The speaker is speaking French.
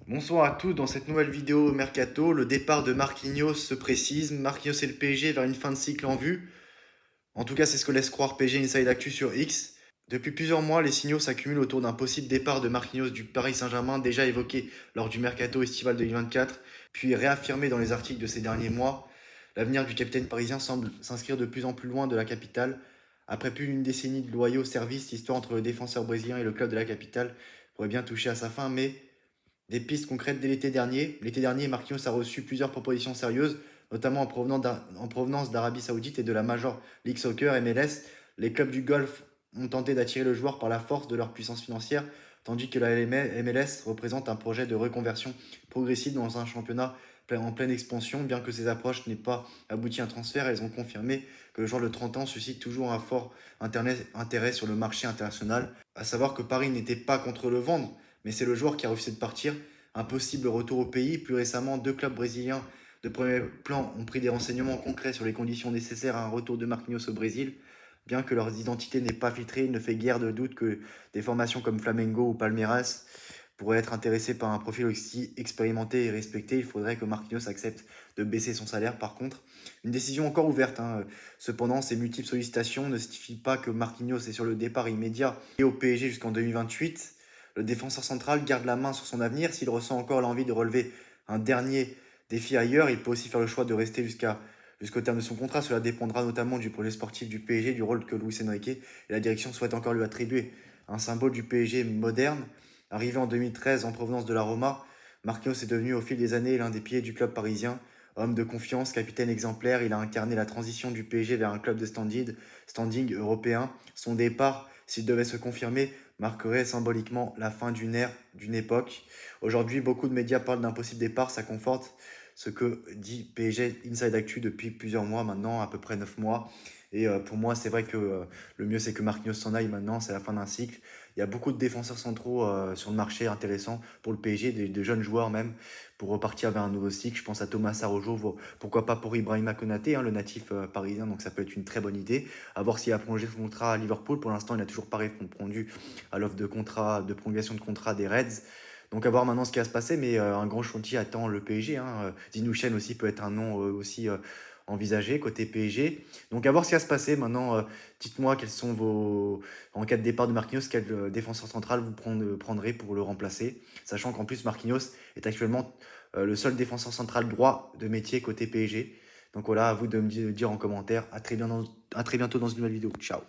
Bonsoir à tous, dans cette nouvelle vidéo Mercato, le départ de Marquinhos se précise. Marquinhos et le PSG vers une fin de cycle en vue. En tout cas, c'est ce que laisse croire PSG Inside Actu sur X. Depuis plusieurs mois, les signaux s'accumulent autour d'un possible départ de Marquinhos du Paris Saint-Germain, déjà évoqué lors du Mercato estival 2024, puis réaffirmé dans les articles de ces derniers mois. L'avenir du capitaine parisien semble s'inscrire de plus en plus loin de la capitale. Après plus d'une décennie de loyaux services, l'histoire entre le défenseur brésilien et le club de la capitale pourrait bien toucher à sa fin, mais des pistes concrètes dès l'été dernier. L'été dernier, Marquinhos a reçu plusieurs propositions sérieuses, notamment en provenance d'Arabie Saoudite et de la Major League Soccer MLS. Les clubs du Golfe ont tenté d'attirer le joueur par la force de leur puissance financière, tandis que la MLS représente un projet de reconversion progressive dans un championnat en pleine expansion. Bien que ces approches n'aient pas abouti à un transfert, elles ont confirmé que le joueur de 30 ans suscite toujours un fort intérêt sur le marché international. À savoir que Paris n'était pas contre le vendre, mais c'est le joueur qui a refusé de partir. Un possible retour au pays. Plus récemment, deux clubs brésiliens de premier plan ont pris des renseignements concrets sur les conditions nécessaires à un retour de Marquinhos au Brésil. Bien que leur identité n'est pas filtrée, il ne fait guère de doute que des formations comme Flamengo ou Palmeiras pourraient être intéressées par un profil aussi expérimenté et respecté. Il faudrait que Marquinhos accepte de baisser son salaire. Par contre, une décision encore ouverte, hein. Cependant, ces multiples sollicitations ne signifient pas que Marquinhos est sur le départ immédiat et au PSG jusqu'en 2028. Le défenseur central garde la main sur son avenir. S'il ressent encore l'envie de relever un dernier défi ailleurs, il peut aussi faire le choix de rester jusqu'au terme de son contrat. Cela dépendra notamment du projet sportif du PSG, du rôle que Luis Enrique et la direction souhaitent encore lui attribuer. Un symbole du PSG moderne, arrivé en 2013 en provenance de la Roma, Marquinhos est devenu au fil des années l'un des piliers du club parisien. Homme de confiance, capitaine exemplaire, il a incarné la transition du PSG vers un club de standing européen. Son départ, s'il devait se confirmer, marquerait symboliquement la fin d'une ère, d'une époque. Aujourd'hui, beaucoup de médias parlent d'un possible départ, ça conforte ce que dit PSG Inside Actu depuis plusieurs mois maintenant, à peu près 9 mois. Et pour moi, c'est vrai que le mieux, c'est que Marquinhos s'en aille maintenant, c'est la fin d'un cycle. Il y a beaucoup de défenseurs centraux sur le marché intéressants pour le PSG, des jeunes joueurs même, pour repartir vers un nouveau cycle. Je pense à Thomas Araujo, pourquoi pas pour Ibrahima Konaté, hein, le natif parisien, donc ça peut être une très bonne idée. À voir s'il a prolongé son contrat à Liverpool. Pour l'instant, il n'a toujours pas répondu à l'offre de prolongation de contrat des Reds. Donc à voir maintenant ce qui va se passer, mais un grand chantier attend le PSG, hein. Zinouchen aussi peut être un nom aussi envisagé côté PSG. Donc à voir ce qui va se passer. Maintenant, dites-moi quels sont en cas de départ de Marquinhos, quel défenseur central vous prendrez pour le remplacer, sachant qu'en plus Marquinhos est actuellement le seul défenseur central droit de métier côté PSG. Donc voilà, à vous de me dire en commentaire. À très bientôt dans une nouvelle vidéo. Ciao.